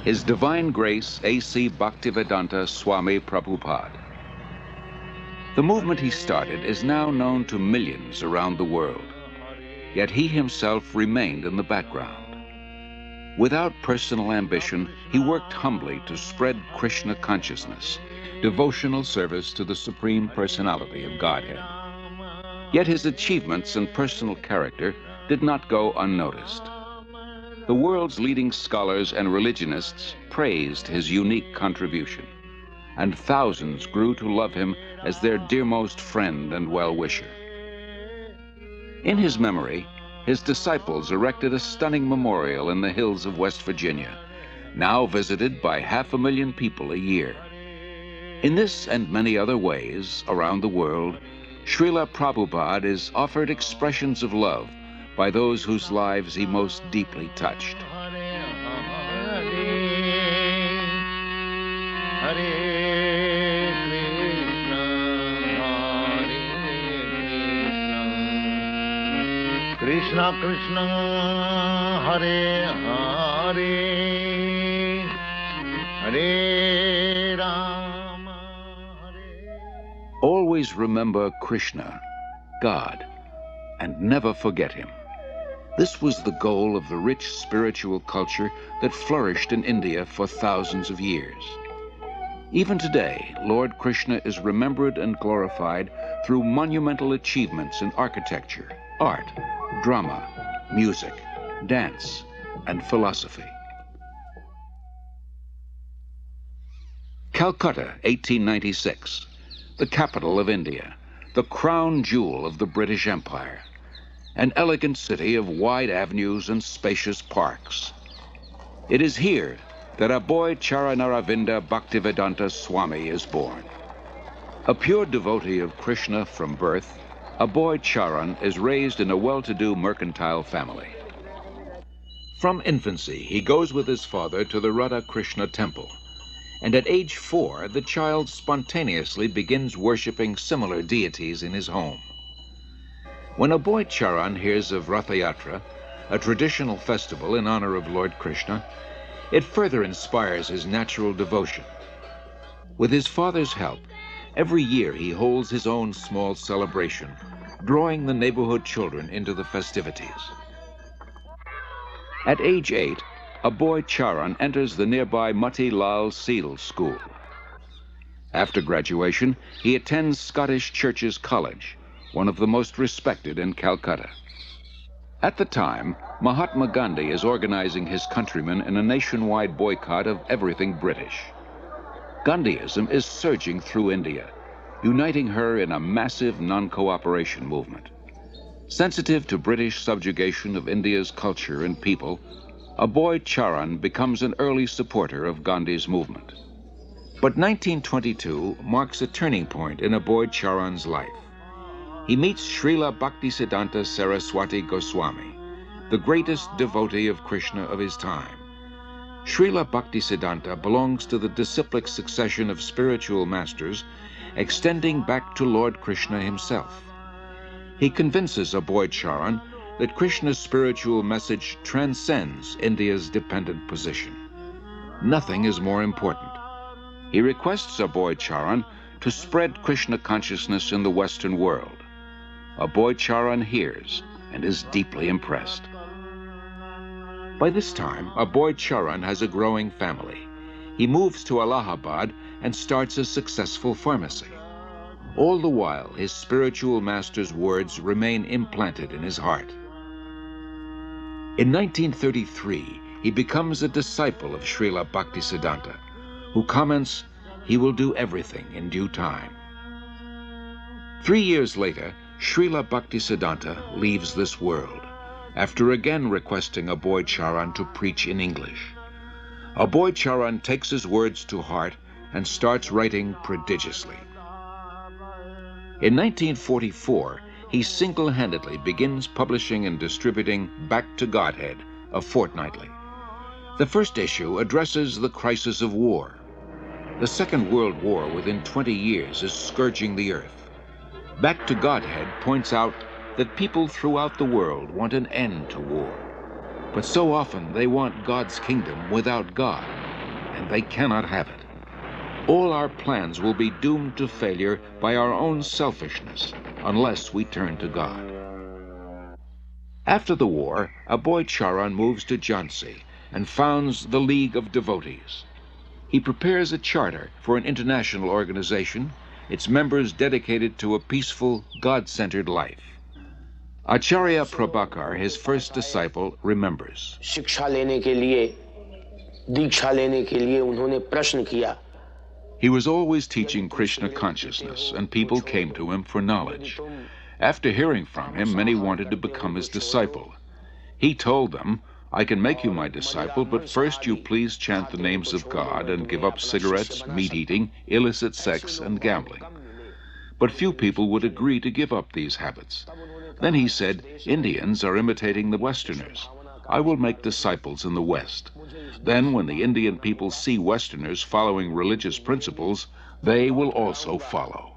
His Divine Grace A.C. Bhaktivedanta Swami Prabhupada. The movement he started is now known to millions around the world, yet he himself remained in the background. Without personal ambition, he worked humbly to spread Kṛṣṇa consciousness, devotional service to the Supreme Personality of Godhead. Yet his achievements and personal character did not go unnoticed. The world's leading scholars and religionists praised his unique contribution, and thousands grew to love him as their dearmost friend and well-wisher. In his memory, his disciples erected a stunning memorial in the hills of West Virginia, now visited by 500,000 people a year. In this and many other ways around the world, Srila Prabhupada is offered expressions of love by those whose lives he most deeply touched. Kṛṣṇa Kṛṣṇa Hare Hare Hare Rama Hare. Always remember Kṛṣṇa, God, and never forget him. This was the goal of the rich spiritual culture that flourished in India for thousands of years. Even today, Lord Kṛṣṇa is remembered and glorified through monumental achievements in architecture, art, drama, music, dance, and philosophy. Calcutta, 1896, the capital of India, the crown jewel of the British Empire, an elegant city of wide avenues and spacious parks. It is here that Aboy Charanaravinda Bhaktivedanta Swami is born. A pure devotee of Kṛṣṇa from birth, Aboy Charan is raised in a well-to-do mercantile family. From infancy, he goes with his father to the Radha Kṛṣṇa temple, and at age 4, the child spontaneously begins worshipping similar deities in his home. When Aboy Charan hears of Ratha Yatra, a traditional festival in honor of Lord Kṛṣṇa, it further inspires his natural devotion. With his father's help, every year he holds his own small celebration, drawing the neighborhood children into the festivities. At age 8, Aboy Charan enters the nearby Mati Lal Seal School. After graduation, he attends Scottish Churches College, one of the most respected in Calcutta. At the time, Mahatma Gandhi is organizing his countrymen in a nationwide boycott of everything British. Gandhiism is surging through India, uniting her in a massive non-cooperation movement. Sensitive to British subjugation of India's culture and people, Aboy Charan becomes an early supporter of Gandhi's movement. But 1922 marks a turning point in Aboy Charan's life. He meets Srila Bhaktisiddhanta Saraswati Goswami, the greatest devotee of Kṛṣṇa of his time. Srila Bhaktisiddhanta belongs to the disciplic succession of spiritual masters extending back to Lord Kṛṣṇa himself. He convinces Aboy Charan that Kṛṣṇa's spiritual message transcends India's dependent position. Nothing is more important. He requests Aboy Charan to spread Kṛṣṇa consciousness in the Western world. Aboy Charan hears and is deeply impressed. By this time, Aboy Charan has a growing family. He moves to Allahabad and starts a successful pharmacy. All the while, his spiritual master's words remain implanted in his heart. In 1933, he becomes a disciple of Srila Bhaktisiddhanta, who comments, "He will do everything in due time." 3 years later, Srila Bhaktisiddhanta leaves this world, after again requesting Aboy Charan to preach in English. Aboy Charan takes his words to heart and starts writing prodigiously. In 1944, he single-handedly begins publishing and distributing Back to Godhead, a fortnightly. The first issue addresses the crisis of war. The Second World War within 20 years is scourging the earth. Back to Godhead points out that people throughout the world want an end to war. But so often they want God's kingdom without God, and they cannot have it. All our plans will be doomed to failure by our own selfishness unless we turn to God. After the war, a boy Charan moves to Jhansi and founds the League of Devotees. He prepares a charter for an international organization, its members dedicated to a peaceful, God-centered life. Acharya Prabhakar, his first disciple, remembers. शिक्षा लेने के लिए, दीक्षा लेने के लिए उन्होंने प्रश्न किया. He was always teaching Krishna consciousness, and people came to him for knowledge. After hearing from him, many wanted to become his disciple. He told them, "I can make you my disciple, but first you please chant the names of God and give up cigarettes, meat-eating, illicit sex, and gambling." But few people would agree to give up these habits. Then he said, "Indians are imitating the Westerners. I will make disciples in the West. Then when the Indian people see Westerners following religious principles, they will also follow."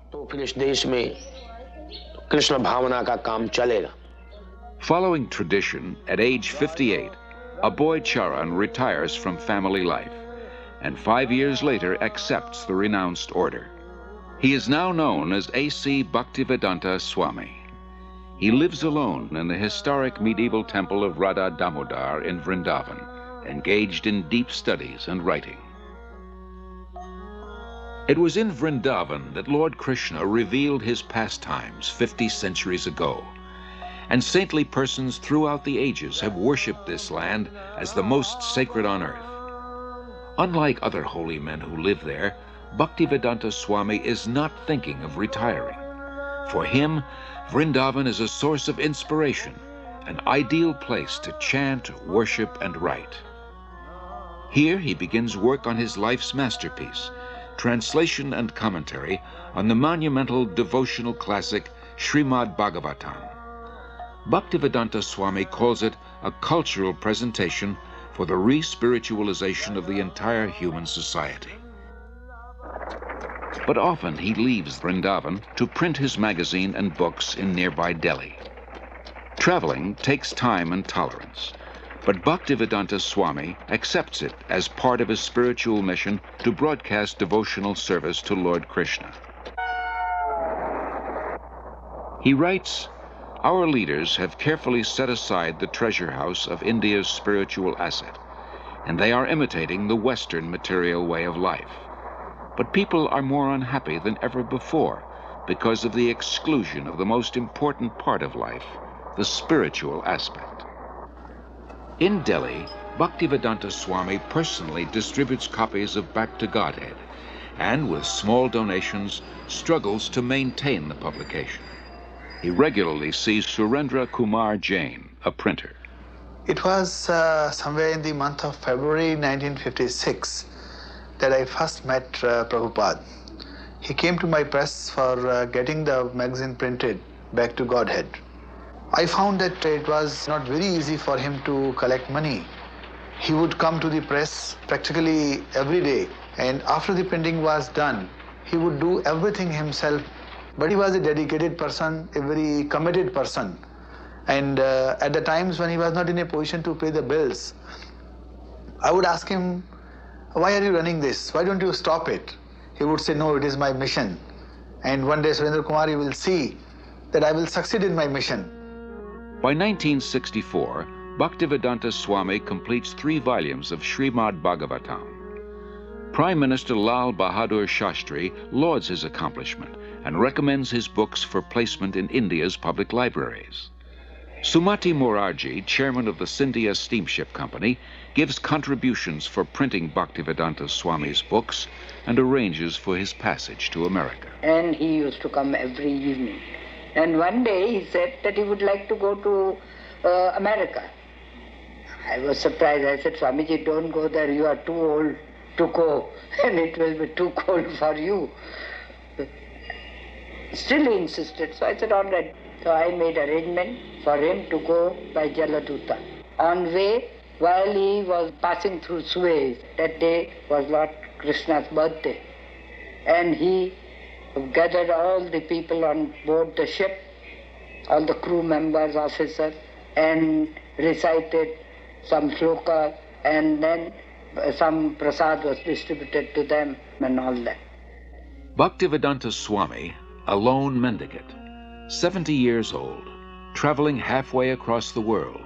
Following tradition, at age 58, a boy Charan retires from family life, and 5 years later accepts the renounced order. He is now known as A.C. Bhaktivedanta Swami. He lives alone in the historic medieval temple of Radha Damodar in Vrindavan, engaged in deep studies and writing. It was in Vrindavan that Lord Kṛṣṇa revealed his pastimes 50 centuries ago, and saintly persons throughout the ages have worshipped this land as the most sacred on earth. Unlike other holy men who live there, Bhaktivedanta Swami is not thinking of retiring. For him, Vrindavan is a source of inspiration, an ideal place to chant, worship, and write. Here he begins work on his life's masterpiece, translation and commentary on the monumental devotional classic Srimad Bhagavatam. Bhaktivedanta Swami calls it a cultural presentation for the re-spiritualization of the entire human society. But often he leaves Vrindavan to print his magazine and books in nearby Delhi. Traveling takes time and tolerance, but Bhaktivedanta Swami accepts it as part of his spiritual mission to broadcast devotional service to Lord Kṛṣṇa. He writes, "Our leaders have carefully set aside the treasure house of India's spiritual asset, and they are imitating the Western material way of life. But people are more unhappy than ever before because of the exclusion of the most important part of life, the spiritual aspect." In Delhi, Bhaktivedanta Swami personally distributes copies of Back to Godhead, and with small donations, struggles to maintain the publication. He regularly sees Surendra Kumar Jain, a printer. It was somewhere in the month of February 1956 that I first met Prabhupada. He came to my press for getting the magazine printed, Back to Godhead. I found that it was not very easy for him to collect money. He would come to the press practically every day, and after the printing was done, he would do everything himself. But he was a dedicated person, a very committed person. And at the times when he was not in a position to pay the bills, I would ask him, "Why are you running this? Why don't you stop it?" He would say, "No, it is my mission. And one day, Surendra Kumar, you will see that I will succeed in my mission." By 1964, Bhaktivedanta Swami completes 3 volumes of Srimad Bhagavatam. Prime Minister Lal Bahadur Shastri lauds his accomplishment and recommends his books for placement in India's public libraries. Sumati Morarji, chairman of the Scindia Steamship Company, gives contributions for printing Bhaktivedanta Swami's books and arranges for his passage to America. And he used to come every evening. And one day he said that he would like to go to America. I was surprised. I said, "Swamiji, don't go there. You are too old to go, and it will be too cold for you." Still he insisted. So I said, "All right." So I made arrangement for him to go by Jaladuta. On way, while he was passing through Suez, that day was Lord Kṛṣṇa's birthday, and he gathered all the people on board the ship, all the crew members, officers, and recited some shloka, and then some prasad was distributed to them and all that. Bhaktivedanta Swami, a lone mendicant, 70 years old, traveling halfway across the world.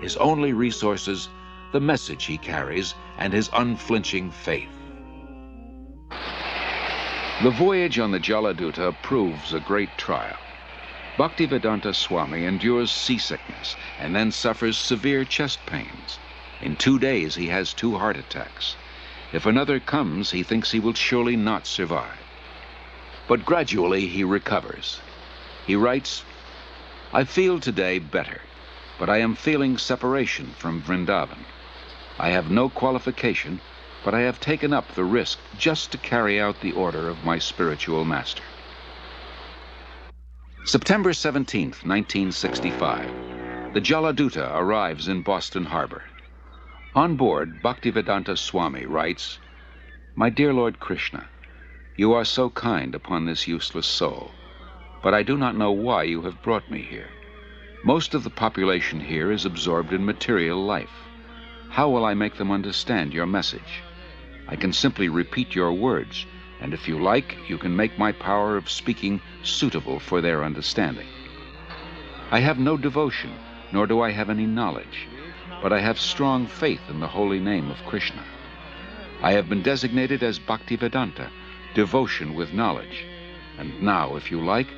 His only resources, the message he carries and his unflinching faith. The voyage on the Jaladuta proves a great trial. Bhaktivedanta Swami endures seasickness and then suffers severe chest pains. In 2 days, he has 2 heart attacks. If another comes, he thinks he will surely not survive. But gradually, he recovers. He writes, "I feel today better, but I am feeling separation from Vrindavan. I have no qualification, but I have taken up the risk just to carry out the order of my spiritual master." September 17th, 1965. The Jaladuta arrives in Boston Harbor. On board, Bhaktivedanta Swami writes, "My dear Lord Kṛṣṇa, you are so kind upon this useless soul, but I do not know why you have brought me here. Most of the population here is absorbed in material life. How will I make them understand your message? I can simply repeat your words, and if you like, you can make my power of speaking suitable for their understanding. I have no devotion, nor do I have any knowledge, but I have strong faith in the holy name of Kṛṣṇa. I have been designated as Bhaktivedanta, devotion with knowledge, and now, if you like,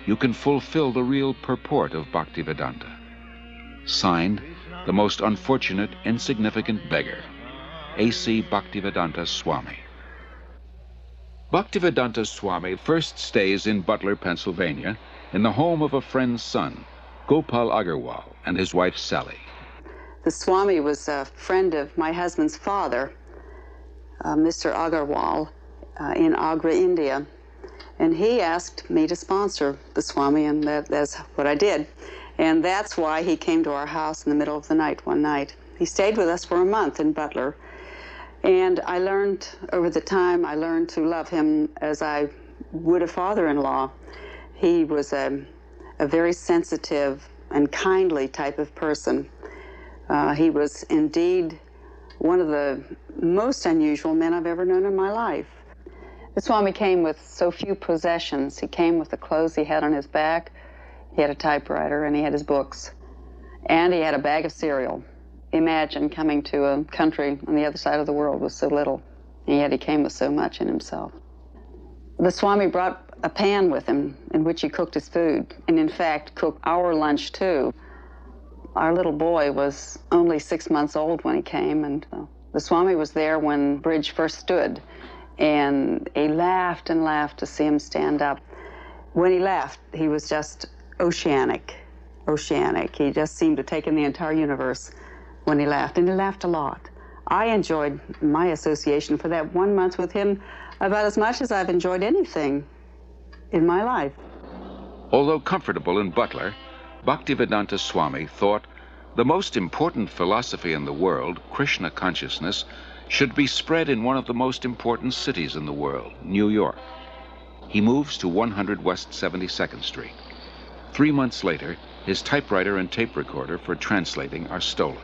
you can fulfill the real purport of Bhaktivedanta. Signed, the most unfortunate, insignificant beggar, A.C. Bhaktivedanta Swami." Bhaktivedanta Swami first stays in Butler, Pennsylvania, in the home of a friend's son, Gopal Agarwal, and his wife Sally. The Swami was a friend of my husband's father, Mr. Agarwal, in Agra, India. And he asked me to sponsor the Swami, and that's what I did. And that's why he came to our house in the middle of the night one night. He stayed with us for a month in Butler. And I learned, over the time, I learned to love him as I would a father-in-law. He was a very sensitive and kindly type of person. He was indeed one of the most unusual men I've ever known in my life. The Swami came with so few possessions. He came with the clothes he had on his back. He had a typewriter, and he had his books. And he had a bag of cereal. Imagine coming to a country on the other side of the world with so little, and yet he came with so much in himself. The Swami brought a pan with him in which he cooked his food, and in fact cooked our lunch too. Our little boy was only 6 months old when he came, and the Swami was there when Bridge first stood, and he laughed and laughed to see him stand up. When he laughed, he was just oceanic. He just seemed to take in the entire universe when he laughed, and he laughed a lot. I enjoyed my association for that 1 month with him about as much as I've enjoyed anything in my life. Although comfortable in Butler, Bhaktivedanta Swami thought the most important philosophy in the world, Kṛṣṇa consciousness, should be spread in one of the most important cities in the world, New York. He moves to 100 West 72nd Street. 3 months later, his typewriter and tape recorder for translating are stolen.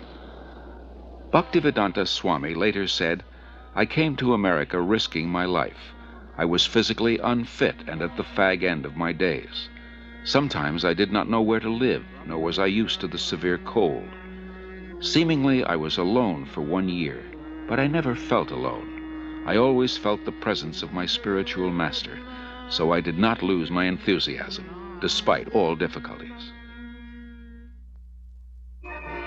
Bhaktivedanta Swami later said, "I came to America risking my life. I was physically unfit and at the fag end of my days. Sometimes I did not know where to live, nor was I used to the severe cold. Seemingly I was alone for 1 year, but I never felt alone. I always felt the presence of my spiritual master, so I did not lose my enthusiasm, despite all difficulties."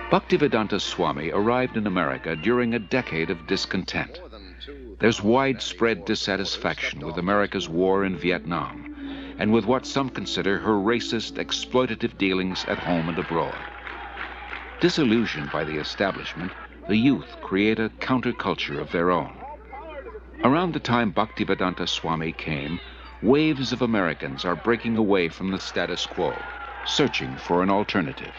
Bhaktivedanta Swami arrived in America during a decade of discontent. There's widespread dissatisfaction with America's war in Vietnam and with what some consider her racist, exploitative dealings at home and abroad. Disillusioned by the establishment, the youth create a counterculture of their own. Around the time Bhaktivedanta Swami came, waves of Americans are breaking away from the status quo, searching for an alternative.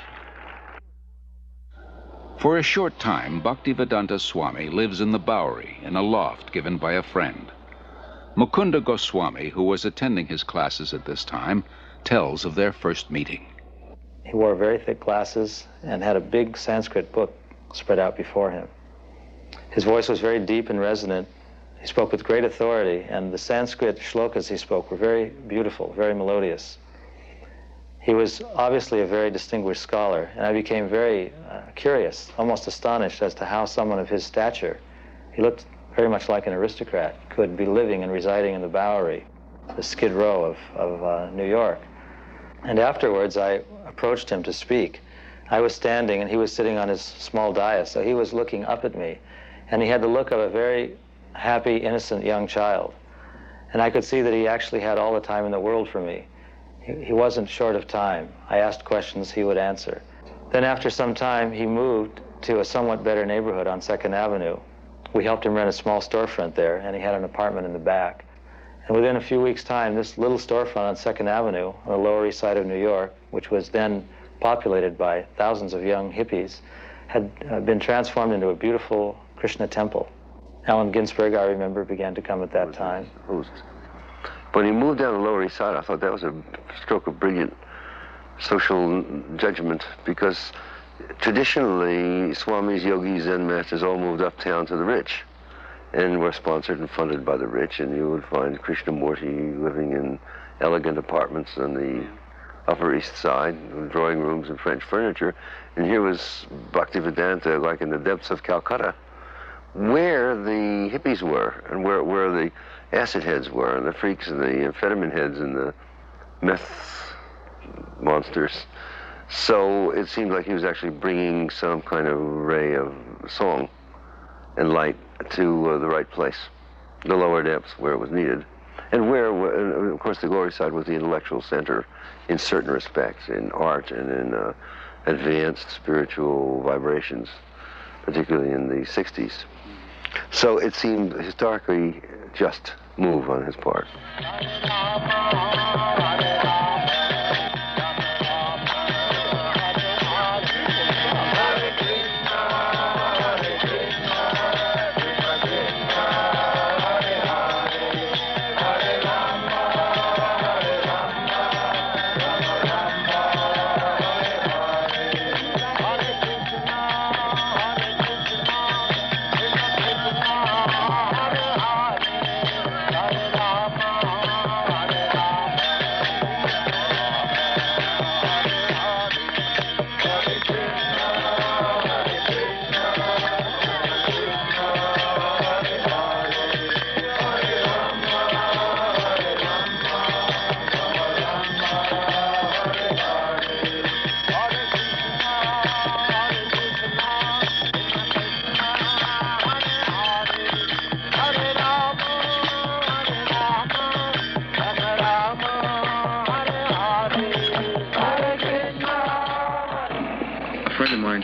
For a short time, Bhaktivedanta Swami lives in the Bowery in a loft given by a friend. Mukunda Goswami, who was attending his classes at this time, tells of their first meeting. He wore very thick glasses and had a big Sanskrit book spread out before him. His voice was very deep and resonant. He spoke with great authority, and the Sanskrit shlokas he spoke were very beautiful, very melodious. He was obviously a very distinguished scholar, and I became very curious, almost astonished as to how someone of his stature, he looked very much like an aristocrat, could be living and residing in the Bowery, the Skid Row of New York. And afterwards, I approached him to speak. I was standing, and he was sitting on his small dais, so he was looking up at me, and he had the look of a very happy, innocent young child. And I could see that he actually had all the time in the world for me. He wasn't short of time. I asked questions, he would answer. Then after some time, he moved to a somewhat better neighborhood on 2nd Avenue. We helped him rent a small storefront there, and he had an apartment in the back. And within a few weeks' time, this little storefront on 2nd Avenue, on the Lower East Side of New York, which was then populated by thousands of young hippies, had been transformed into a beautiful Kṛṣṇa temple. Allen Ginsberg, I remember, began to come at that time. When he moved down the Lower East Side, I thought that was a stroke of brilliant social judgment, because traditionally, Swamis, yogis, Zen masters all moved uptown to the rich and were sponsored and funded by the rich, and you would find Krishnamurti living in elegant apartments on the Upper East Side, with drawing rooms and French furniture, and here was Bhaktivedanta, like in the depths of Calcutta, where the hippies were, and where the acid heads were, and the freaks, and the amphetamine heads, and the meth monsters. So it seemed like he was actually bringing some kind of ray of song and light to the right place, the lower depths where it was needed. And where, of course, the Glory side was the intellectual center in certain respects, in art and in advanced spiritual vibrations, particularly in the 60s. So it seemed historically just move on his part.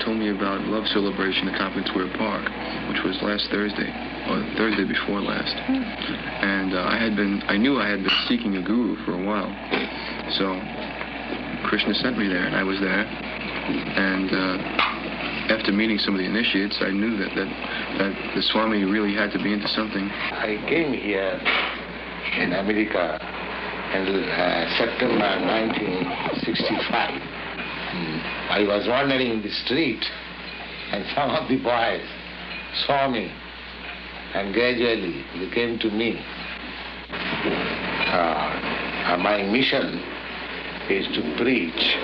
Told me about Love Celebration at Tompkins Square Park, which was last Thursday, or Thursday before last. And I knew I had been seeking a guru for a while. So Kṛṣṇa sent me there, and I was there. And after meeting some of the initiates, I knew that the Swami really had to be into something. I came here in America in September 1965. I was wandering in the street, and some of the boys saw me, and gradually they came to me. My mission is to preach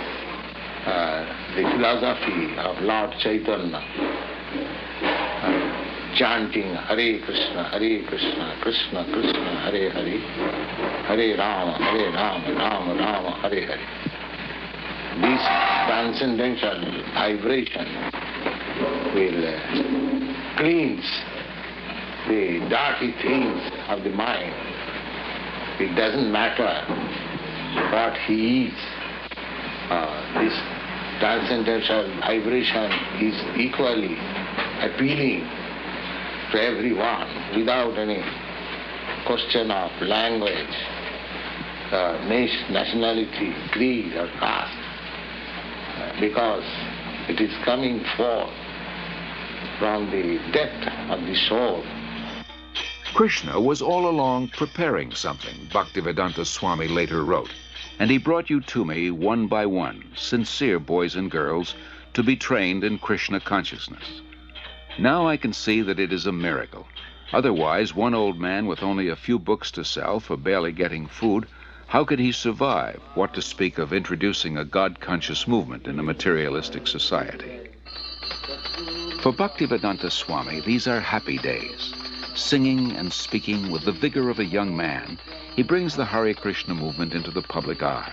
the philosophy of Lord Chaitanya, chanting Hare Kṛṣṇa, Hare Kṛṣṇa, Kṛṣṇa Kṛṣṇa, Hare Hare, Hare Rama, Rama Rama, Hare Hare. This transcendental vibration will cleanse the dirty things of the mind. It doesn't matter what he is. This transcendental vibration is equally appealing to everyone without any question of language, nationality, creed, or caste. Because it is coming forth from the depth of the soul. Kṛṣṇa was all along preparing something, Bhaktivedanta Swami later wrote, and he brought you to me one by one, sincere boys and girls, to be trained in Kṛṣṇa consciousness. Now I can see that it is a miracle. Otherwise, one old man with only a few books to sell for barely getting food, how could he survive? What to speak of introducing a God-conscious movement in a materialistic society? For Bhaktivedanta Swami, these are happy days. Singing and speaking with the vigor of a young man, he brings the Hare Krishna movement into the public eye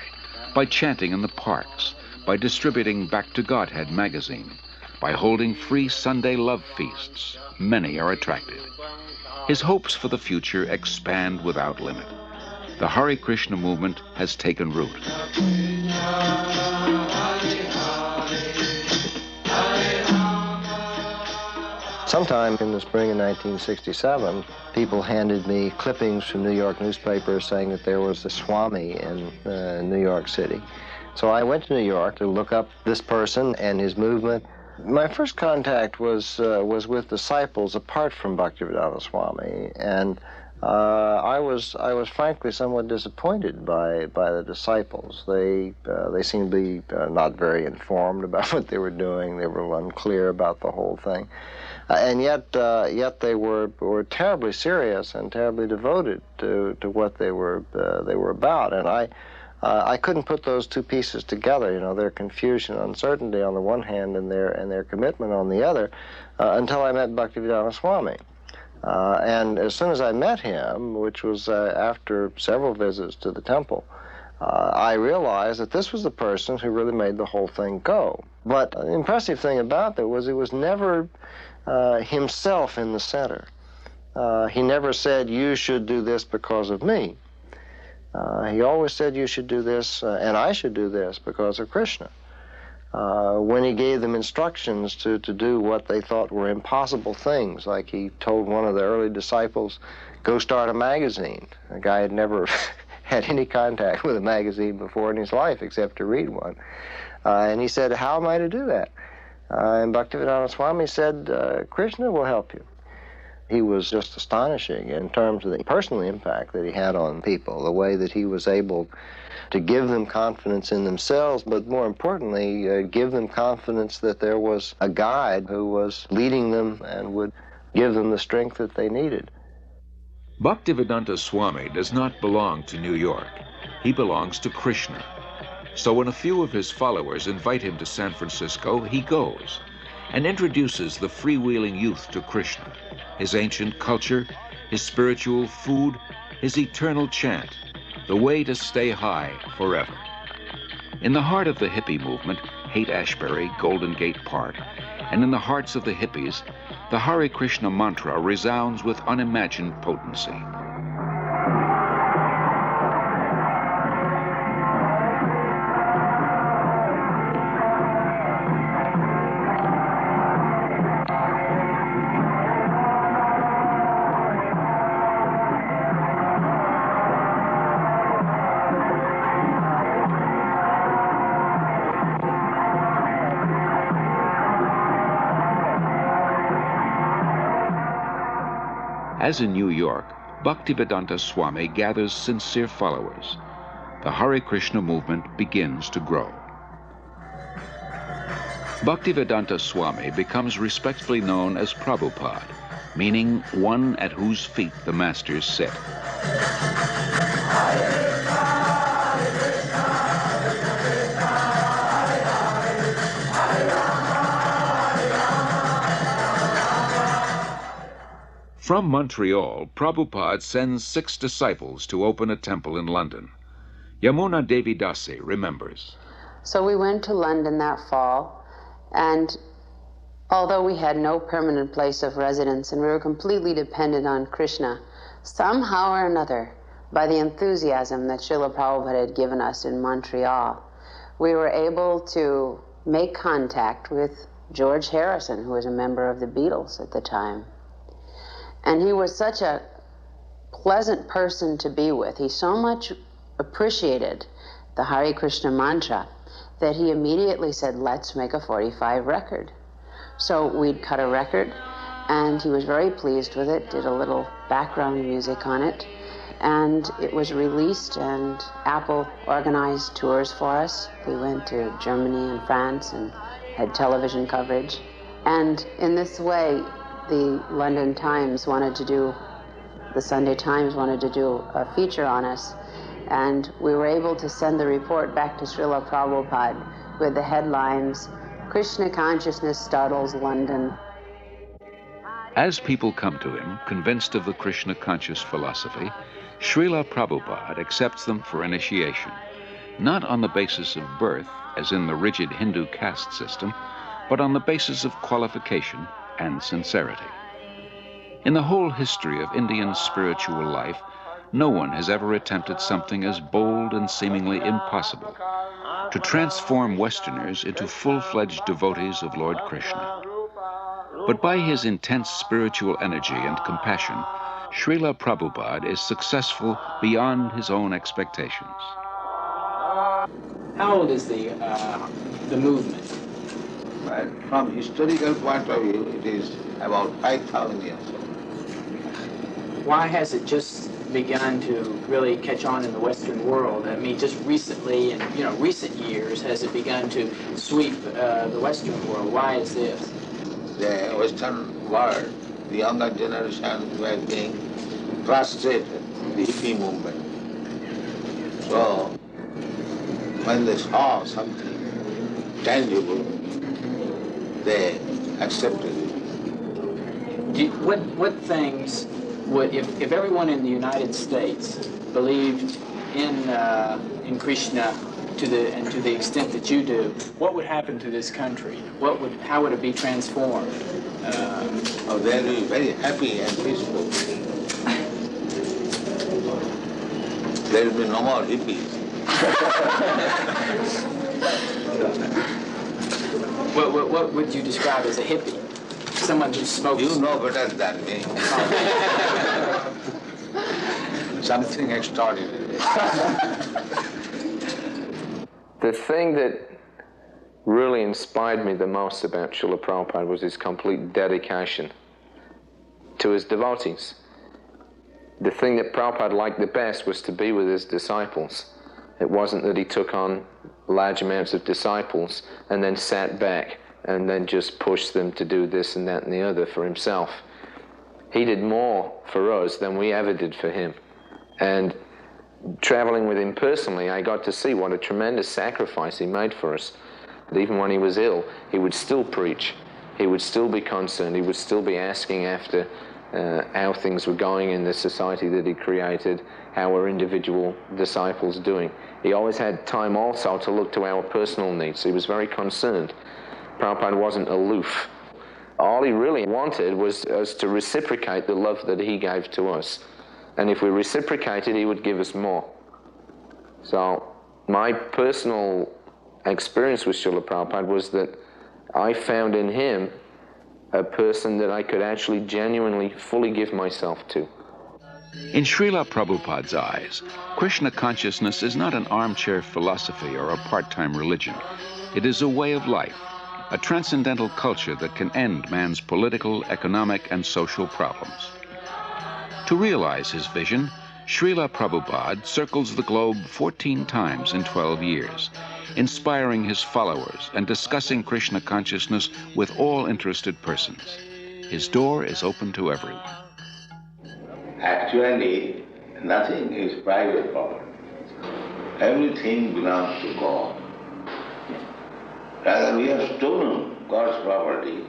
by chanting in the parks, by distributing Back to Godhead magazine, by holding free Sunday love feasts. Many are attracted. His hopes for the future expand without limit. The Hare Krishna movement has taken root. Sometime in the spring of 1967, people handed me clippings from New York newspapers saying that there was a Swami in New York City. So I went to New York to look up this person and his movement. My first contact was with disciples apart from Bhaktivedanta Swami, and I was frankly somewhat disappointed by the disciples. They seemed to be not very informed about what they were doing. They were unclear about the whole thing. And yet they were terribly serious and terribly devoted to what they were about. And I couldn't put those two pieces together. You know, their confusion, uncertainty on the one hand, and their commitment on the other, until I met Bhaktivedanta Swami. And as soon as I met him, which was after several visits to the temple, I realized that this was the person who really made the whole thing go. But the impressive thing about that was it was never himself in the center. He never said, you should do this because of me. He always said, you should do this, and I should do this because of Kṛṣṇa. When he gave them instructions to do what they thought were impossible things, like he told one of the early disciples, go start a magazine. The guy had never had any contact with a magazine before in his life except to read one. And he said, how am I to do that? And Bhaktivedanta Swami said, Kṛṣṇa will help you. He was just astonishing in terms of the personal impact that he had on people, the way that he was able to give them confidence in themselves, but more importantly, give them confidence that there was a guide who was leading them and would give them the strength that they needed. Bhaktivedanta Swami does not belong to New York. He belongs to Kṛṣṇa. So when a few of his followers invite him to San Francisco, he goes and introduces the freewheeling youth to Kṛṣṇa, his ancient culture, his spiritual food, his eternal chant, the way to stay high forever. In the heart of the hippie movement, Haight-Ashbury, Golden Gate Park, and in the hearts of the hippies, the Hare Krishna mantra resounds with unimagined potency. As in New York, Bhaktivedanta Swami gathers sincere followers. The Hare Krishna movement begins to grow. Bhaktivedanta Swami becomes respectfully known as Prabhupada, meaning one at whose feet the masters sit. From Montreal, Prabhupada sends 6 disciples to open a temple in London. Yamuna Devi Dasi remembers. So we went to London that fall, and although we had no permanent place of residence and we were completely dependent on Kṛṣṇa, somehow or another, by the enthusiasm that Srila Prabhupada had given us in Montreal, we were able to make contact with George Harrison, who was a member of the Beatles at the time. And he was such a pleasant person to be with. He so much appreciated the Hare Krishna mantra that he immediately said, let's make a 45 record. So we'd cut a record, and he was very pleased with it, did a little background music on it, and it was released, and Apple organized tours for us. We went to Germany and France and had television coverage. And in this way, the London Times wanted to do, the Sunday Times wanted to do a feature on us. And we were able to send the report back to Srila Prabhupada with the headlines, "Krishna Consciousness Startles London." As people come to him, convinced of the Krishna conscious philosophy, Srila Prabhupada accepts them for initiation, not on the basis of birth, as in the rigid Hindu caste system, but on the basis of qualification and sincerity. In the whole history of Indian spiritual life, no one has ever attempted something as bold and seemingly impossible: to transform Westerners into full-fledged devotees of Lord Krishna. But by his intense spiritual energy and compassion, Srila Prabhupada is successful beyond his own expectations. How old is the movement? Well, from historical point of view, it is about 5,000 years old. Why has it just begun to really catch on in the Western world? I mean, just recently, in recent years, has it begun to sweep the Western world? Why is this? The Western world, the younger generation were being frustrated, the hippie movement. So, when they saw something tangible, they accepted it. What things would, if everyone in the United States believed in Kṛṣṇa to the extent that you do, what would happen to this country? How would it be transformed? They'll be very happy and peaceful. There will be no more hippies. What would you describe as a hippie? Someone who smokes... You know better than me. Something extraordinary. The thing that really inspired me the most about Srila Prabhupada was his complete dedication to his devotees. The thing that Prabhupada liked the best was to be with his disciples. It wasn't that he took on large amounts of disciples and then sat back and then just pushed them to do this and that and the other for himself. He did more for us than we ever did for him. And traveling with him personally, I got to see what a tremendous sacrifice he made for us. That even when he was ill, he would still preach. He would still be concerned. He would still be asking after how things were going in the society that he created, how were individual disciples doing. He always had time also to look to our personal needs. He was very concerned. Prabhupada wasn't aloof. All he really wanted was us to reciprocate the love that he gave to us. And if we reciprocated, he would give us more. So my personal experience with Srila Prabhupada was that I found in him a person that I could actually genuinely, fully give myself to. In Srila Prabhupada's eyes, Krishna consciousness is not an armchair philosophy or a part-time religion. It is a way of life, a transcendental culture that can end man's political, economic, and social problems. To realize his vision, Srila Prabhupada circles the globe 14 times in 12 years, inspiring his followers and discussing Krishna consciousness with all interested persons. His door is open to everyone. Actually, nothing is private property. Everything belongs to God. Rather, we have stolen God's property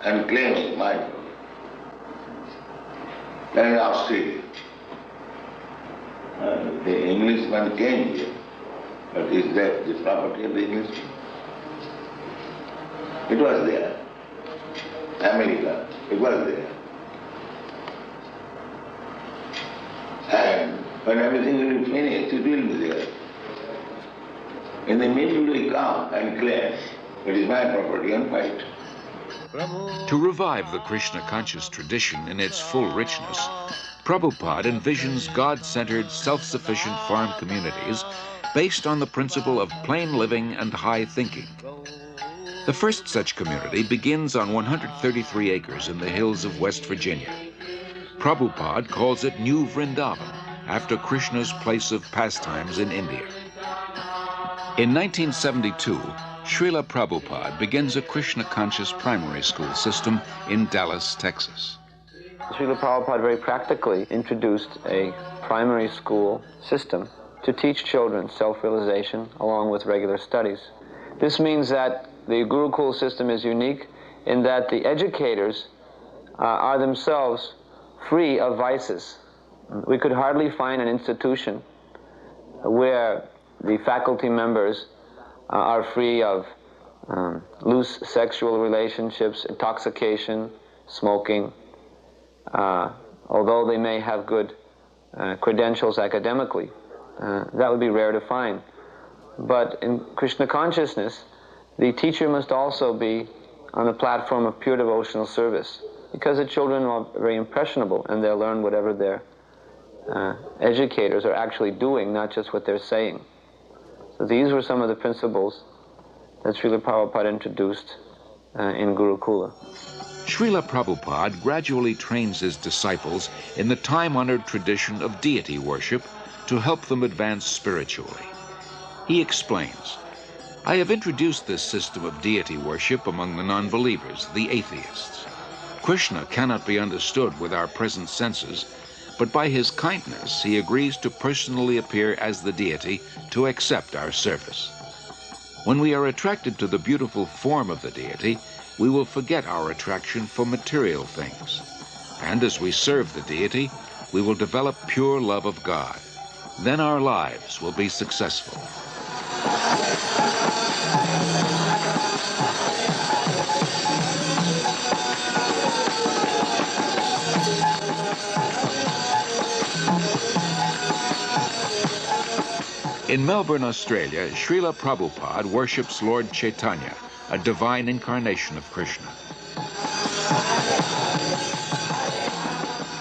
and claiming my property. Then in Australia, the Englishman came here, but is that the property of the Englishman? It was there. America, it was there. And when everything will be finished, it will be there. In the middle we come and claim, it is my property and fight. To revive the Krishna conscious tradition in its full richness, Prabhupada envisions God-centered, self-sufficient farm communities based on the principle of plain living and high thinking. The first such community begins on 133 acres in the hills of West Virginia. Prabhupada calls it New Vrindavan, after Krishna's place of pastimes in India. In 1972, Srila Prabhupada begins a Krishna-conscious primary school system in Dallas, Texas. Srila Prabhupada very practically introduced a primary school system to teach children self-realization along with regular studies. This means that the Gurukul system is unique in that the educators are themselves free of vices. We could hardly find an institution where the faculty members are free of loose sexual relationships, intoxication, smoking, although they may have good credentials academically. That would be rare to find. But in Krishna consciousness, the teacher must also be on a platform of pure devotional service, because the children are very impressionable and they'll learn whatever their educators are actually doing, not just what they're saying. So these were some of the principles that Srila Prabhupada introduced in Gurukula. Srila Prabhupada gradually trains his disciples in the time-honored tradition of deity worship to help them advance spiritually. He explains, "I have introduced this system of deity worship among the non-believers, the atheists. Krishna cannot be understood with our present senses, but by his kindness he agrees to personally appear as the deity to accept our service. When we are attracted to the beautiful form of the deity, we will forget our attraction for material things. And as we serve the deity, we will develop pure love of God. Then our lives will be successful." In Melbourne, Australia, Srila Prabhupada worships Lord Chaitanya, a divine incarnation of Krishna.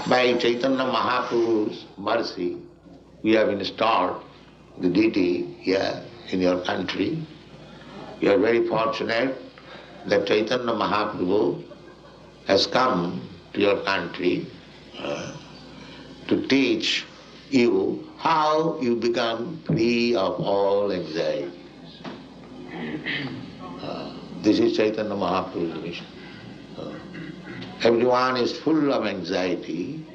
By Chaitanya Mahaprabhu's mercy, we have installed the deity here in your country. You are very fortunate that Chaitanya Mahaprabhu has come to your country to teach you how you become free of all anxiety. This is Chaitanya Mahaprabhu's mission. Everyone is full of anxiety,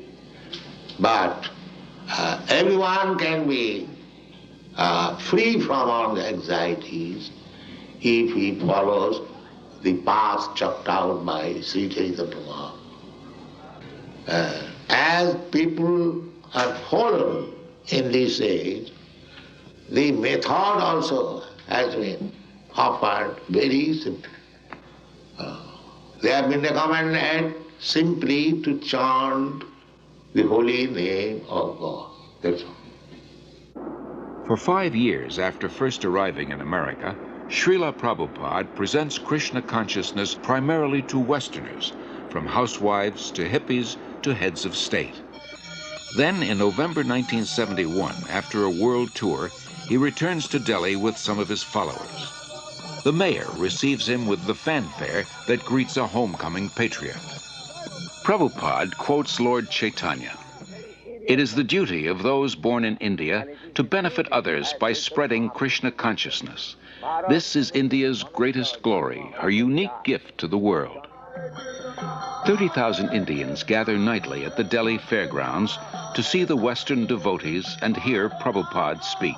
but everyone can be free from all the anxieties if he follows the path chalked out by Sri Chaitanya Mahaprabhu. As people are fallen in this age, the method also has been offered very simply. They have been recommended simply to chant the holy name of God. That's all. For 5 years after first arriving in America, Srila Prabhupada presents Krishna consciousness primarily to Westerners, from housewives to hippies to heads of state. Then, in November 1971, after a world tour, he returns to Delhi with some of his followers. The mayor receives him with the fanfare that greets a homecoming patriot. Prabhupada quotes Lord Chaitanya, "It is the duty of those born in India to benefit others by spreading Krishna consciousness. This is India's greatest glory, her unique gift to the world." 30,000 Indians gather nightly at the Delhi fairgrounds to see the Western devotees and hear Prabhupada speak.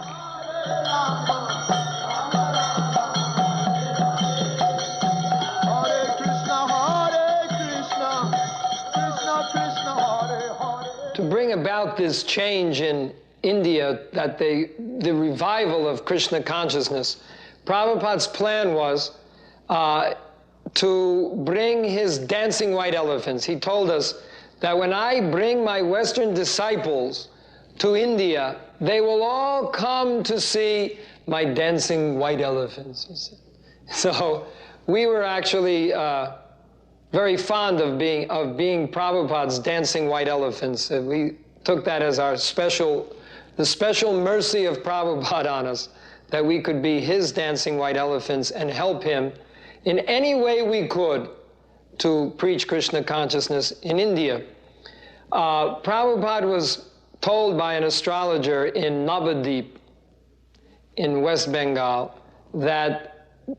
To bring about this change in India, that the revival of Krishna consciousness, Prabhupada's plan was to bring his dancing white elephants. He told us that when I bring my Western disciples to India, they will all come to see my dancing white elephants, he said. So we were actually very fond of being Prabhupada's dancing white elephants. We took that as the special mercy of Prabhupada on us, that we could be his dancing white elephants and help him in any way we could to preach Krishna consciousness in India. Prabhupada was told by an astrologer in Navadip in West Bengal that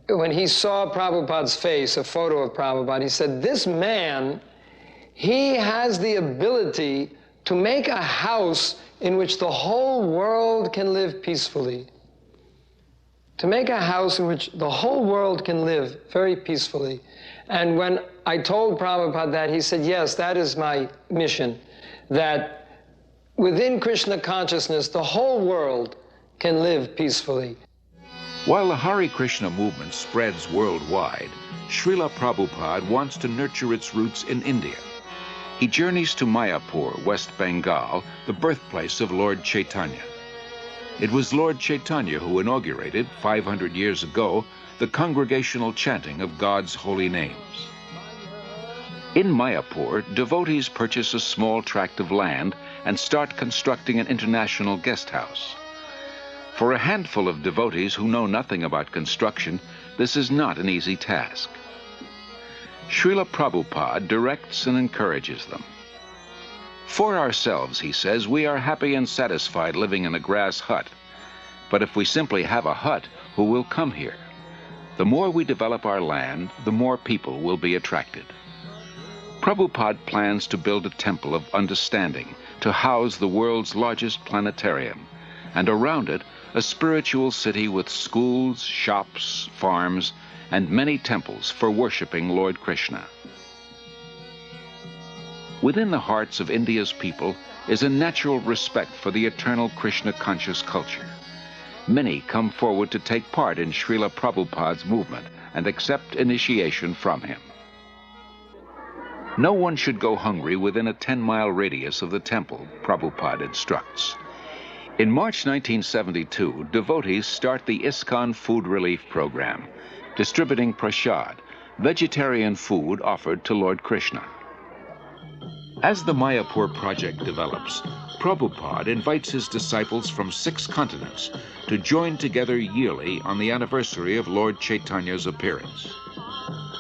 when he saw Prabhupada's face, a photo of Prabhupada, he said, this man, he has the ability to make a house in which the whole world can live peacefully. To make a house in which the whole world can live very peacefully. And when I told Prabhupada that, he said, yes, that is my mission, that within Krishna consciousness, the whole world can live peacefully. While the Hare Krishna movement spreads worldwide, Srila Prabhupada wants to nurture its roots in India. He journeys to Mayapur, West Bengal, the birthplace of Lord Chaitanya. It was Lord Chaitanya who inaugurated, 500 years ago, the congregational chanting of God's holy names. In Mayapur, devotees purchase a small tract of land and start constructing an international guest house. For a handful of devotees who know nothing about construction, this is not an easy task. Srila Prabhupada directs and encourages them. For ourselves, he says, we are happy and satisfied living in a grass hut. But if we simply have a hut, who will come here? The more we develop our land, the more people will be attracted. Prabhupada plans to build a temple of understanding to house the world's largest planetarium, and around it, a spiritual city with schools, shops, farms, and many temples for worshiping Lord Kṛṣṇa. Within the hearts of India's people is a natural respect for the eternal Krishna-conscious culture. Many come forward to take part in Srila Prabhupada's movement and accept initiation from him. No one should go hungry within a 10-mile radius of the temple, Prabhupada instructs. In March 1972, devotees start the ISKCON Food Relief Program, distributing prasad, vegetarian food offered to Lord Kṛṣṇa. As the Mayapur project develops, Prabhupada invites his disciples from 6 continents to join together yearly on the anniversary of Lord Chaitanya's appearance.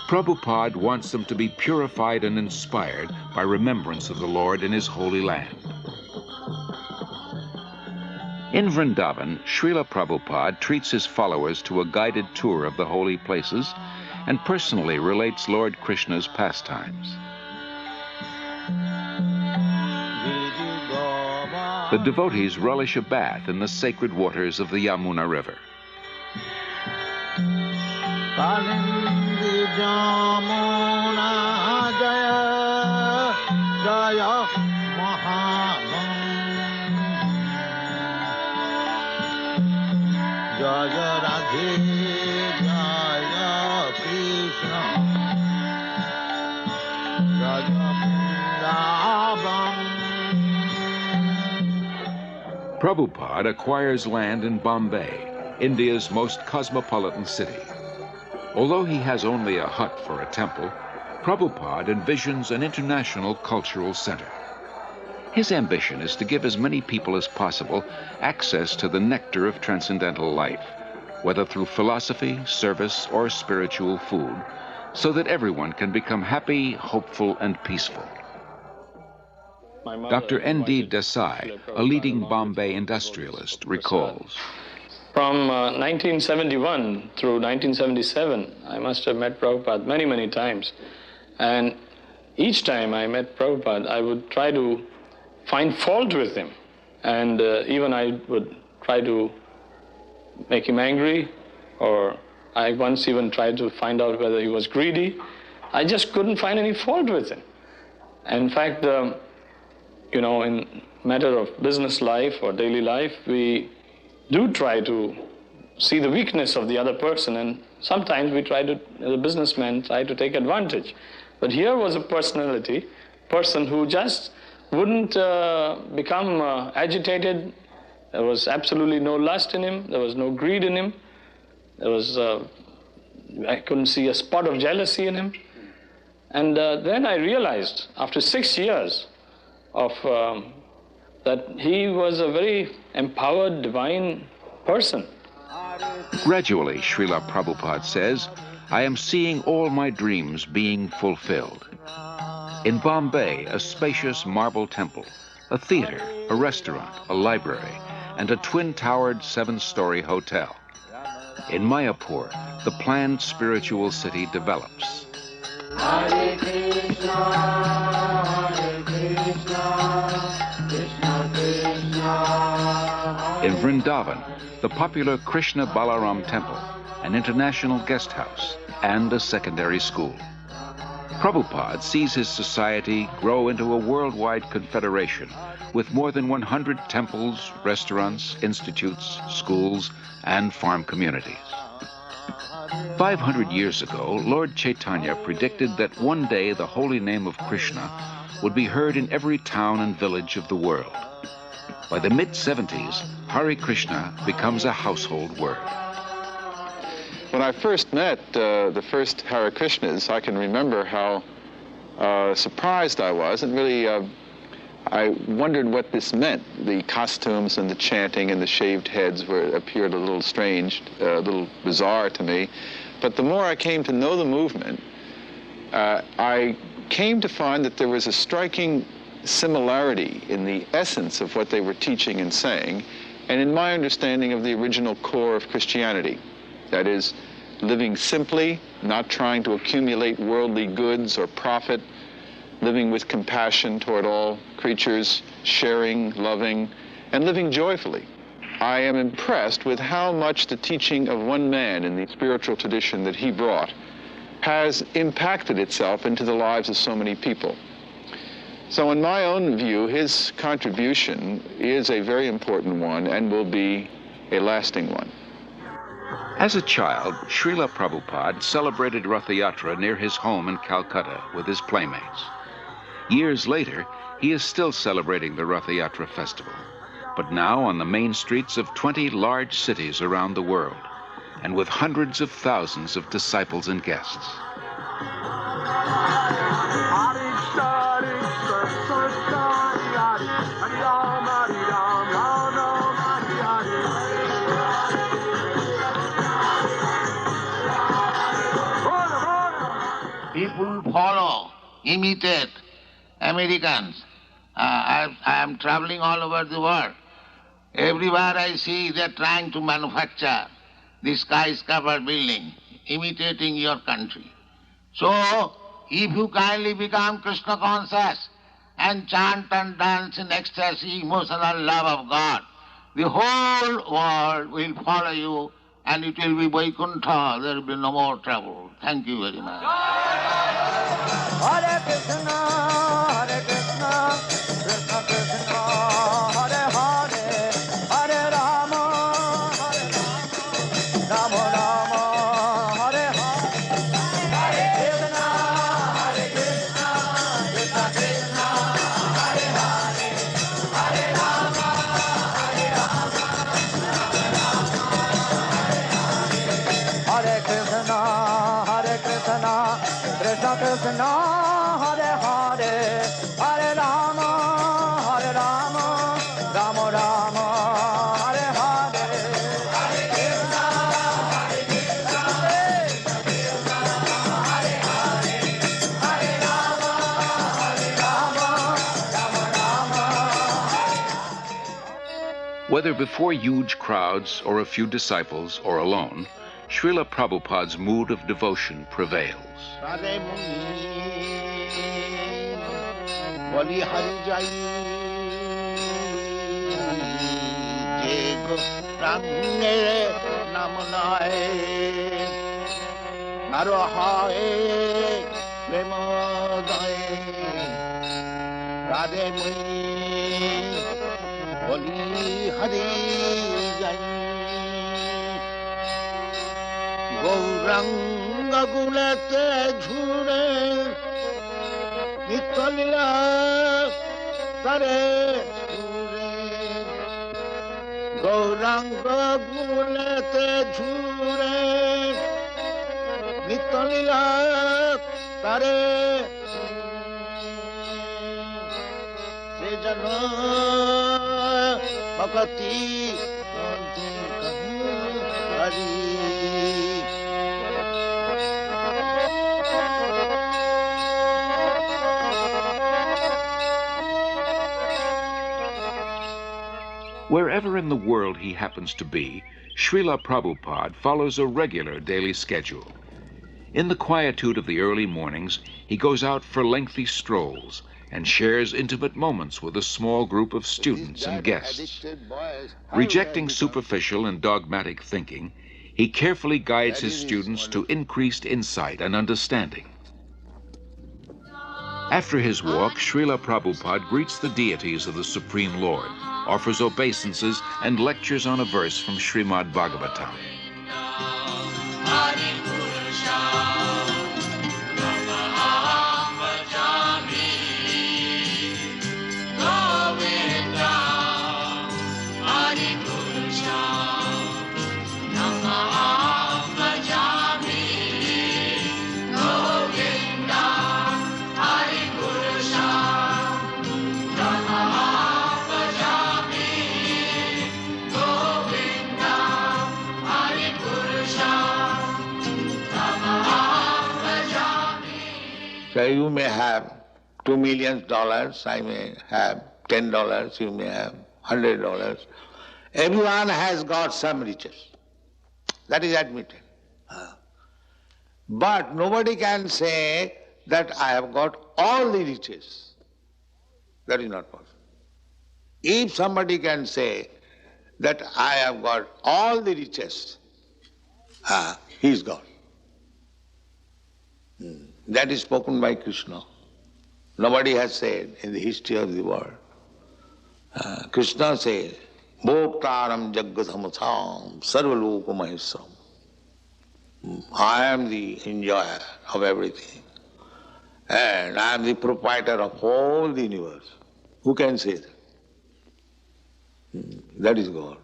Prabhupada wants them to be purified and inspired by remembrance of the Lord in his holy land. In Vrindavan, Srila Prabhupada treats his followers to a guided tour of the holy places and personally relates Lord Kṛṣṇa's pastimes. The devotees relish a bath in the sacred waters of the Yamuna River. Prabhupada acquires land in Bombay, India's most cosmopolitan city. Although he has only a hut for a temple, Prabhupada envisions an international cultural center. His ambition is to give as many people as possible access to the nectar of transcendental life, whether through philosophy, service, or spiritual food, so that everyone can become happy, hopeful, and peaceful. Dr. N.D. Desai, a leading Bombay industrialist, recalls. From 1971 through 1977, I must have met Prabhupada many, many times. And each time I met Prabhupada, I would try to find fault with him. And even I would try to make him angry, or I once even tried to find out whether he was greedy. I just couldn't find any fault with him. In fact, you know, in matter of business life or daily life, we do try to see the weakness of the other person, and sometimes we try to, as a businessman, try to take advantage. But here was a person who just wouldn't become agitated. There was absolutely no lust in him. There was no greed in him. There was, I couldn't see a spot of jealousy in him. And then I realized, after 6 years of that he was a very empowered, divine person. Gradually, Srila Prabhupada says, I am seeing all my dreams being fulfilled. In Bombay, a spacious marble temple, a theater, a restaurant, a library, and a twin-towered 7-story hotel. In Mayapur, the planned spiritual city develops. Hare Krishna, Krishna Krishna. In Vrindavan, the popular Kṛṣṇa Balaram Temple, an international guest house, and a secondary school. Prabhupada sees his society grow into a worldwide confederation with more than 100 temples, restaurants, institutes, schools, and farm communities. 500 years ago, Lord Chaitanya predicted that one day the holy name of Krishna would be heard in every town and village of the world. By the mid-70s, Hare Krishna becomes a household word. When I first met the first Hare Krishnas, I can remember how surprised I was, and really I wondered what this meant. The costumes and the chanting and the shaved heads appeared a little strange, a little bizarre to me. But the more I came to know the movement, I came to find that there was a striking similarity in the essence of what they were teaching and saying, and in my understanding of the original core of Christianity. That is, living simply, not trying to accumulate worldly goods or profit, living with compassion toward all creatures, sharing, loving, and living joyfully. I am impressed with how much the teaching of one man in the spiritual tradition that he brought has impacted itself into the lives of so many people. So in my own view, his contribution is a very important one and will be a lasting one. As a child, Srila Prabhupada celebrated Rath Yatra near his home in Calcutta with his playmates. Years later, he is still celebrating the Rath Yatra festival, but now on the main streets of 20 large cities around the world, and with hundreds of thousands of disciples and guests. People follow, imitate Americans. I am traveling all over the world. Everywhere I see they're trying to manufacture this skyscraper building, imitating your country. So, if you kindly become Krishna conscious and chant and dance in ecstasy, emotional love of God, the whole world will follow you and it will be Vaikuntha. There will be no more trouble. Thank you very much. Hare Krishna, Krishna Krishna, Hare Hare, Hare Rama, Rama Rama, Hare Hare, Hare Krishna, Krishna Krishna, Hare Hare, Hare Rama, Hare Krishna, Krishna Krishna, Hare Hare, Hare Rama, Rama Rama, Hare Hare, Hare Krishna, Krishna Krishna, Hare Hare, Hare Rama, Rama Rama. Whether before huge crowds or a few disciples or alone, Srila Prabhupada's mood of devotion prevails. Radhey Boli Hari Jai Je Gauranga Nam Nae Haro Hare Premodaye Radhey Boli Hari Jai Gauranga Gulate Jhure Nitya Lila Tare Jhure Gauranga Gulate Jhure Nitya Lila Tare Sejana Bhakti Hari. Wherever in the world he happens to be, Srila Prabhupada follows a regular daily schedule. In the quietude of the early mornings, he goes out for lengthy strolls and shares intimate moments with a small group of students and guests. Rejecting superficial and dogmatic thinking, he carefully guides his students to increased insight and understanding. After his walk, Srila Prabhupada greets the deities of the Supreme Lord, offers obeisances, and lectures on a verse from Srimad Bhagavatam. So you may have $2 million, I may have $10, you may have $100. Everyone has got some riches. That is admitted. But nobody can say that I have got all the riches. That is not possible. If somebody can say that I have got all the riches, he is God. That is spoken by Kṛṣṇa. Nobody has said in the history of the world. Kṛṣṇa says, Bhoktaram Jaggadhamatham Sarvaloka Maheswaram. I am the enjoyer of everything. And I am the proprietor of all the universe. Who can say that? That is God.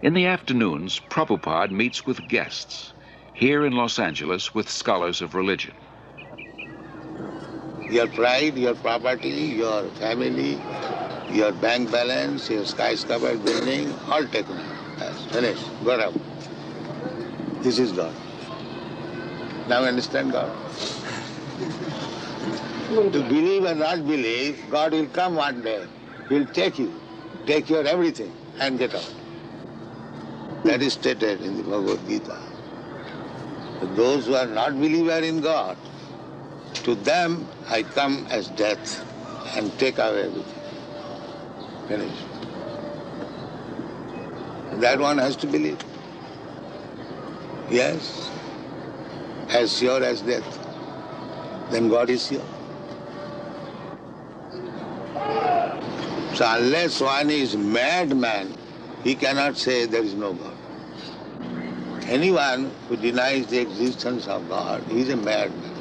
In the afternoons, Prabhupada meets with guests. Here in Los Angeles with scholars of religion. Your pride, your property, your family, your bank balance, your skyscraper building, all taken out. That's finished. Got out. This is God. Now you understand God? To believe or not believe, God will come one day. He'll take you, take your everything and get out. That is stated in the Bhagavad Gita. Those who are not believers in God, to them I come as death and take away everything. Finished. That one has to believe. Yes, as sure as death. Then God is sure. So unless one is madman, he cannot say there is no God. Anyone who denies the existence of God is a madman.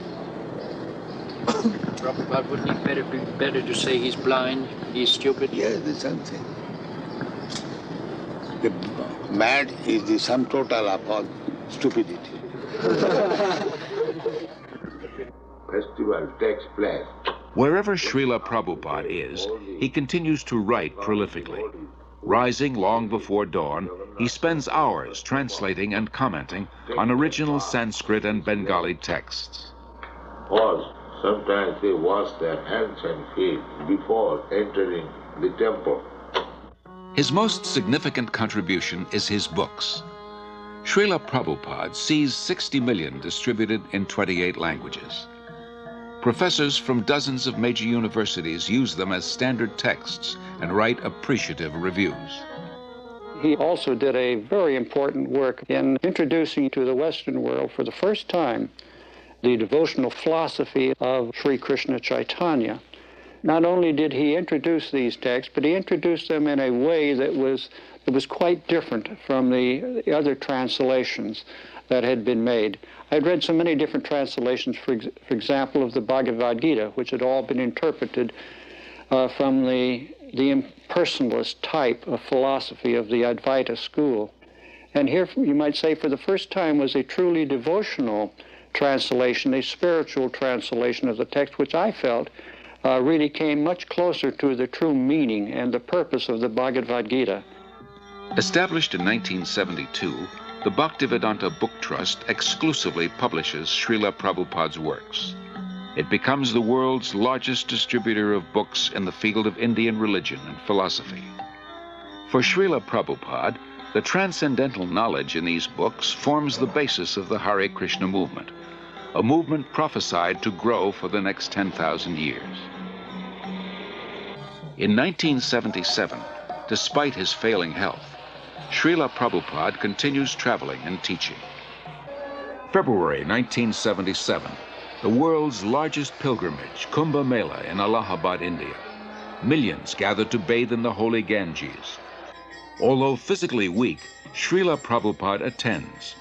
Prabhupada, wouldn't it be better to say he's blind, he's stupid? Yes, the same thing. The mad is the sum total of stupidity. Festival takes place. Wherever Srila Prabhupada is, he continues to write prolifically. Rising long before dawn, he spends hours translating and commenting on original Sanskrit and Bengali texts. Or sometimes they wash their hands and feet before entering the temple. His most significant contribution is his books. Srila Prabhupada sees 60 million distributed in 28 languages. Professors from dozens of major universities use them as standard texts and write appreciative reviews. He also did a very important work in introducing to the Western world for the first time the devotional philosophy of Sri Kṛṣṇa Chaitanya. Not only did he introduce these texts, but he introduced them in a way that was quite different from the other translations that had been made. I had read so many different translations, for example, of the Bhagavad Gita, which had all been interpreted from the impersonalist type of philosophy of the Advaita school. And here, you might say, for the first time was a truly devotional translation, a spiritual translation of the text, which I felt really came much closer to the true meaning and the purpose of the Bhagavad Gita. Established in 1972, the Bhaktivedanta Book Trust exclusively publishes Srila Prabhupada's works. It becomes the world's largest distributor of books in the field of Indian religion and philosophy. For Srila Prabhupada, The transcendental knowledge in these books forms the basis of the Hare Krishna movement, a movement prophesied to grow for the next 10,000 years. In 1977, despite his failing health, Srila Prabhupada continues traveling and teaching. February 1977, the world's largest pilgrimage, Kumbh Mela in Allahabad, India. Millions gathered to bathe in the holy Ganges. Although physically weak, Srila Prabhupada attends.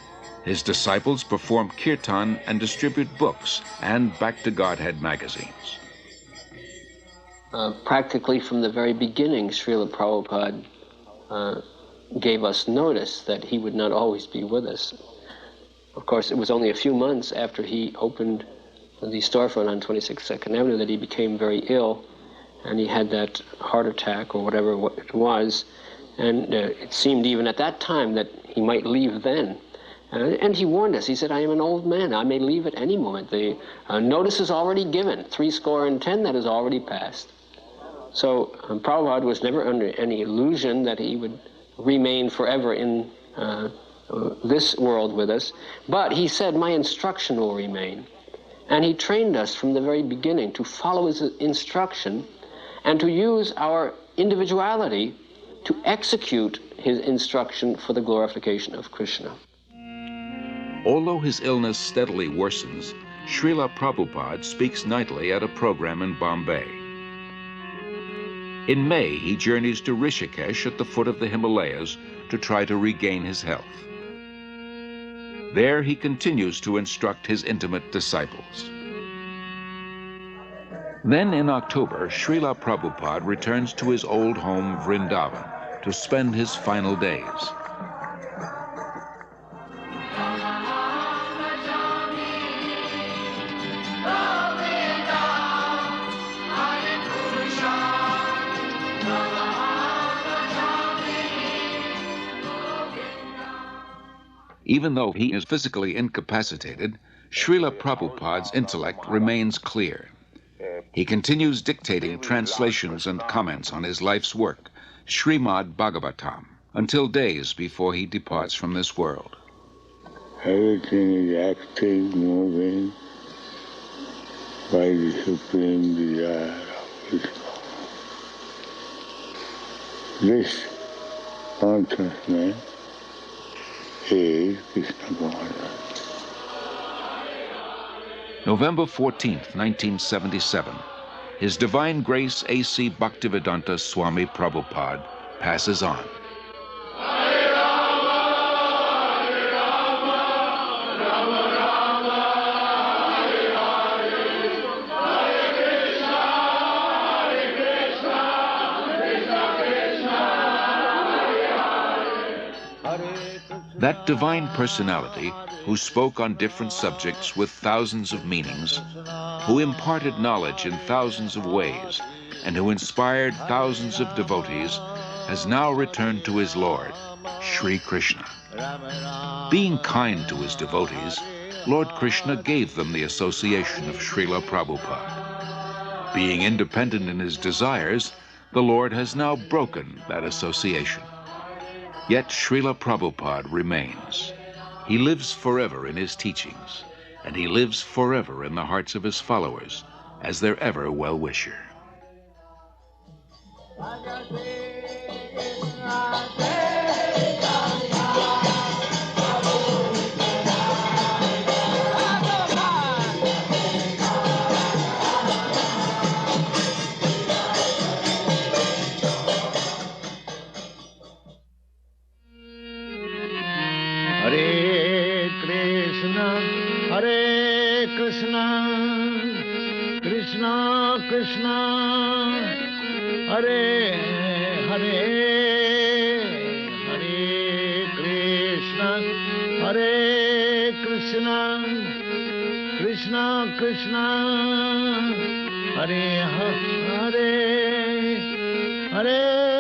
His disciples perform kirtan and distribute books and Back to Godhead magazines. Practically from the very beginning, Srila Prabhupada gave us notice that he would not always be with us. Of course, it was only a few months after he opened the storefront on 26th 2nd Avenue that he became very ill, and he had that heart attack or whatever it was, and it seemed even at that time that he might leave then. And he warned us. He said, I am an old man. I may leave at any moment. The notice is already given. 70 that has already passed. So Prabhupada was never under any illusion that he would remain forever in this world with us. But he said, my instruction will remain. And he trained us from the very beginning to follow his instruction and to use our individuality to execute his instruction for the glorification of Kṛṣṇa. Although his illness steadily worsens, Srila Prabhupada speaks nightly at a program in Bombay. In May, he journeys to Rishikesh at the foot of the Himalayas to try to regain his health. There, he continues to instruct his intimate disciples. Then in October, Srila Prabhupada returns to his old home, Vrindavan, to spend his final days. Even though he is physically incapacitated, Srila Prabhupada's intellect remains clear. He continues dictating translations and comments on his life's work, Srimad Bhagavatam, until days before he departs from this world. Everything is active, moving by the supreme desire of Krishna. This consciousness is Krishna consciousness. November 14th, 1977, His Divine Grace A.C. Bhaktivedanta Swami Prabhupada passes on. That divine personality who spoke on different subjects with thousands of meanings, who imparted knowledge in thousands of ways, and who inspired thousands of devotees, has now returned to his Lord, Sri Krishna. Being kind to his devotees, Lord Krishna gave them the association of Srila Prabhupada. Being independent in his desires, the Lord has now broken that association. Yet Srila Prabhupada remains. He lives forever in his teachings, and he lives forever in the hearts of his followers as their ever well-wisher. Hare Kṛṣṇa, Kṛṣṇa Kṛṣṇa, Hare Hare, Hare Kṛṣṇa, Hare Kṛṣṇa, Kṛṣṇa Kṛṣṇa, Hare Hare, Hare